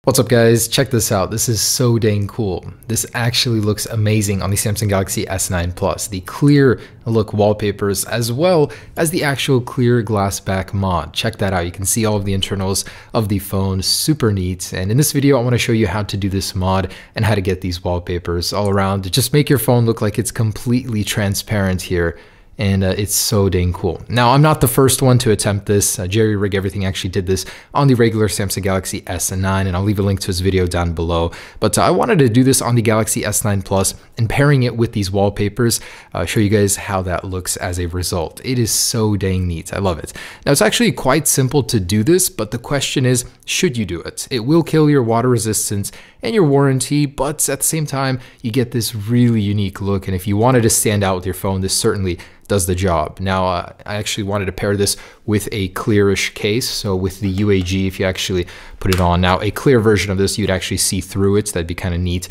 What's up guys, check this out. This is so dang cool. This actually looks amazing on the Samsung Galaxy S9 Plus. The clear look wallpapers as well as the actual clear glass back mod. Check that out. You can see all of the internals of the phone, super neat. And in this video, I want to show you how to do this mod and how to get these wallpapers all around to just make your phone look like it's completely transparent here. And it's so dang cool. Now, I'm not the first one to attempt this. Jerry Rig Everything actually did this on the regular Samsung Galaxy S9, and I'll leave a link to his video down below. But I wanted to do this on the Galaxy S9 Plus and pairing it with these wallpapers, show you guys how that looks as a result. It is so dang neat. I love it. Now, it's actually quite simple to do this, but the question is, should you do it? It will kill your water resistance and your warranty, but at the same time, you get this really unique look. And if you wanted to stand out with your phone, this certainly does the job. Now, I actually wanted to pair this with a clearish case. So with the UAG, if you actually put it on. Now, a clear version of this, you'd actually see through it. That'd be kind of neat.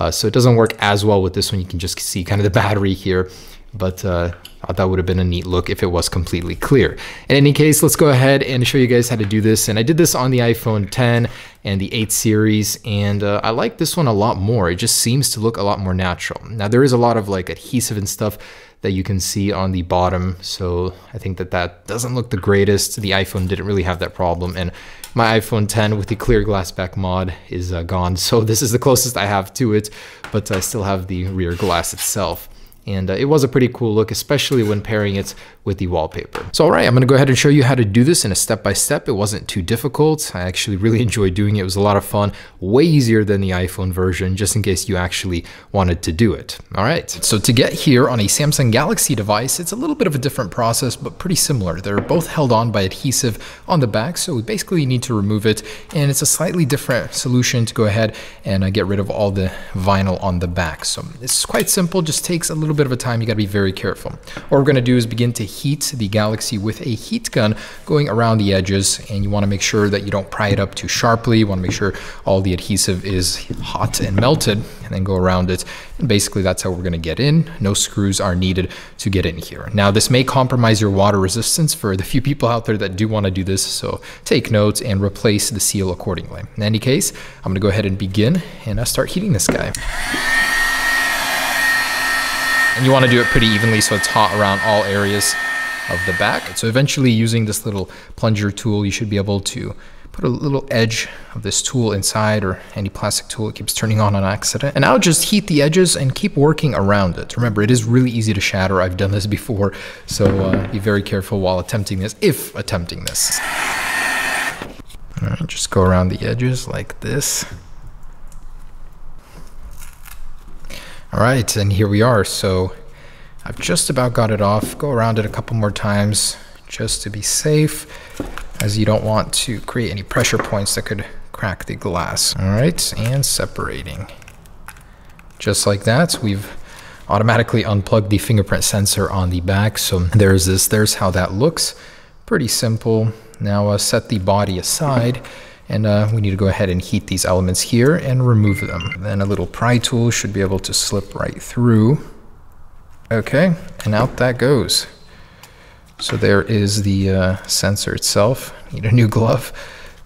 So it doesn't work as well with this one. You can just see kind of the battery here. But I thought that would have been a neat look if it was completely clear. In any case, let's go ahead and show you guys how to do this. And I did this on the iPhone 10 and the 8 series, and I like this one a lot more. It just seems to look a lot more natural. Now, there is a lot of like adhesive and stuff that you can see on the bottom, so I think that doesn't look the greatest. The iPhone didn't really have that problem, and my iPhone 10 with the clear glass back mod is gone, so this is the closest I have to it, but I still have the rear glass itself. And it was a pretty cool look, especially when pairing it with the wallpaper. So all right, I'm gonna go ahead and show you how to do this in a step-by-step. It wasn't too difficult. I actually really enjoyed doing it. It was a lot of fun, way easier than the iPhone version, just in case you actually wanted to do it. All right, so to get here on a Samsung Galaxy device, it's a little bit of a different process, but pretty similar. They're both held on by adhesive on the back, so we basically need to remove it, and it's a slightly different solution to go ahead and get rid of all the vinyl on the back. So it's quite simple, just takes a little bit of a time. You got to be very careful. What we're going to do is begin to heat the Galaxy with a heat gun going around the edges, and you want to make sure that you don't pry it up too sharply. You want to make sure all the adhesive is hot and melted, and then go around it. And basically that's how we're going to get in. No screws are needed to get in here. Now, this may compromise your water resistance for the few people out there that do want to do this, so take note and replace the seal accordingly. In any case, I'm going to go ahead and begin and start heating this guy. And you want to do it pretty evenly so it's hot around all areas of the back. So eventually, using this little plunger tool, you should be able to put a little edge of this tool inside, or any plastic tool. It keeps turning on accident. And now just heat the edges and keep working around it. Remember, it is really easy to shatter. I've done this before, so be very careful while attempting this, if attempting this. All right, just go around the edges like this. All right, and here we are. So I've just about got it off. Go around it a couple more times just to be safe, as you don't want to create any pressure points that could crack the glass. All right, and separating. Just like that, we've automatically unplugged the fingerprint sensor on the back. So there's how that looks. Pretty simple. Now set the body aside. And we need to go ahead and heat these elements here and remove them. Then a little pry tool should be able to slip right through. Okay, and out that goes. So there is the sensor itself. Need a new glove.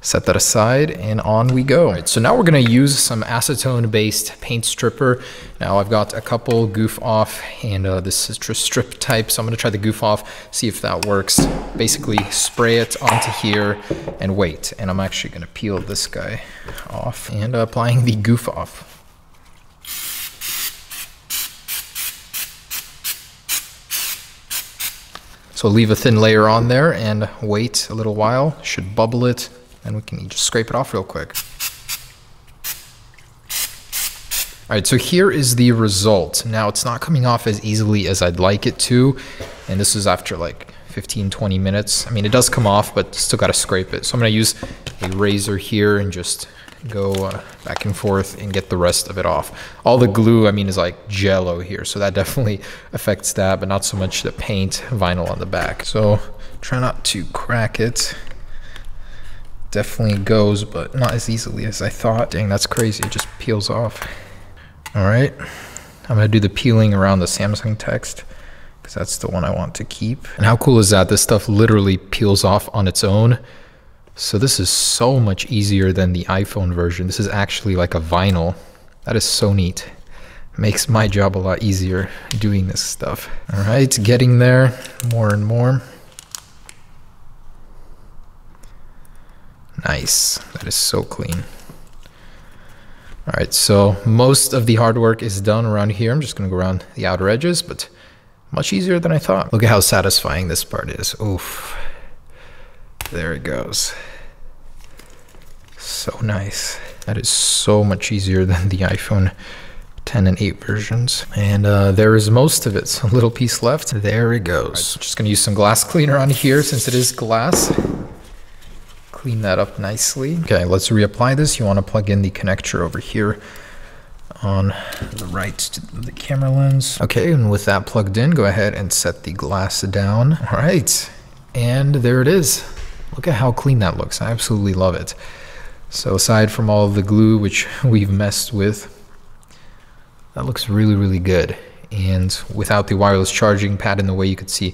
Set that aside, and on we go. All right, so now we're gonna use some acetone-based paint stripper. Now I've got a couple goof off, and this is just strip type, so I'm gonna try the goof off, see if that works. Basically spray it onto here and wait. And I'm actually gonna peel this guy off and applying the goof off. So leave a thin layer on there and wait a little while, should bubble it. And we can just scrape it off real quick. All right, so here is the result. Now, it's not coming off as easily as I'd like it to. And this is after like 15, 20 minutes. I mean, it does come off, but still got to scrape it. So I'm going to use a razor here and just go back and forth and get the rest of it off. All the glue, I mean, is like jello here. So that definitely affects that, but not so much the paint vinyl on the back. So try not to crack it. Definitely goes, but not as easily as I thought. Dang, that's crazy. It just peels off. All right, I'm gonna do the peeling around the Samsung text, because that's the one I want to keep. And how cool is that? This stuff literally peels off on its own. So this is so much easier than the iPhone version. This is actually like a vinyl. That is so neat. Makes my job a lot easier doing this stuff. All right, getting there more and more. Nice, that is so clean. All right, so most of the hard work is done around here. I'm just gonna go around the outer edges, but much easier than I thought. Look at how satisfying this part is. Oof, there it goes. So nice. That is so much easier than the iPhone 10 and 8 versions. And there is most of it. So a little piece left. There it goes. Right, just gonna use some glass cleaner on here since it is glass. Clean that up nicely. Okay, let's reapply this. You want to plug in the connector over here on the right to the camera lens. Okay, and with that plugged in, go ahead and set the glass down. All right, and there it is. Look at how clean that looks. I absolutely love it. So aside from all of the glue, which we've messed with, that looks really, really good. And without the wireless charging pad in the way, you could see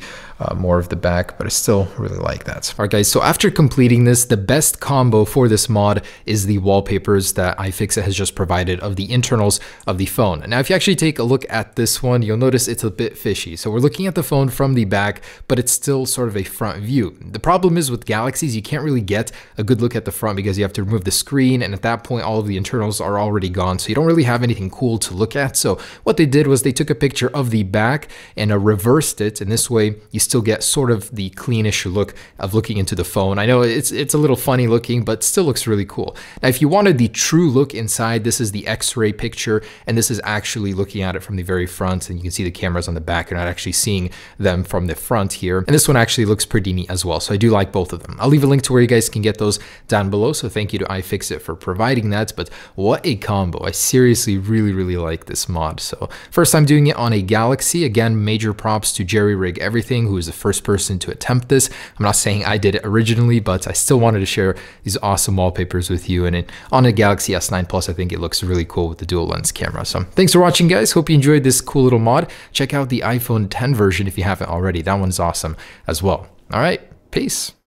more of the back, but I still really like that. All right, guys, so after completing this, the best combo for this mod is the wallpapers that iFixit has just provided of the internals of the phone. Now, if you actually take a look at this one, you'll notice it's a bit fishy. So we're looking at the phone from the back, but it's still sort of a front view. The problem is with Galaxies, you can't really get a good look at the front because you have to remove the screen, and at that point, all of the internals are already gone, so you don't really have anything cool to look at. So what they did was they took a picture of the back and reversed it, and this way you still get sort of the cleanish look of looking into the phone. I know it's a little funny looking, but still looks really cool. Now, if you wanted the true look inside, this is the X-ray picture, and this is actually looking at it from the very front, and you can see the cameras on the back. You're not actually seeing them from the front here. And this one actually looks pretty neat as well, so I do like both of them. I'll leave a link to where you guys can get those down below, so thank you to iFixit for providing that. But what a combo. I seriously really, really like this mod. So first time doing it on a Galaxy. Again, major props to Jerry Rig Everything, who is the first person to attempt this. I'm not saying I did it originally, but I still wanted to share these awesome wallpapers with you. And on a Galaxy S9 Plus, I think it looks really cool with the dual lens camera. So thanks for watching, guys. Hope you enjoyed this cool little mod. Check out the iPhone 10 version if you haven't already. That one's awesome as well. All right, peace.